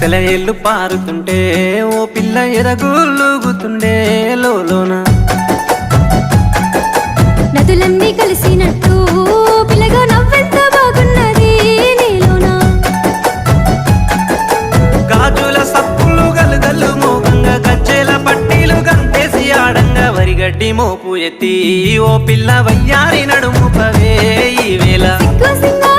సెలయేళ్ళు పారుతుంటే ఓ పిల్ల ఎదగులుగుతుండే లోన నదులన్నీ కలిసినట్టు పిల్లగా నవ్వెంత బాగున్నది నీలోన గాజుల సప్పులు గలుగల్లు మోగంగా గజ్జెల పట్టీలు గంతేసి ఆడంగా వరిగడ్డి మోపు ఎత్తి ఓ పిల్ల వయ్యారి నడుము పవే ఈ వేళ సిగ్గు సింగా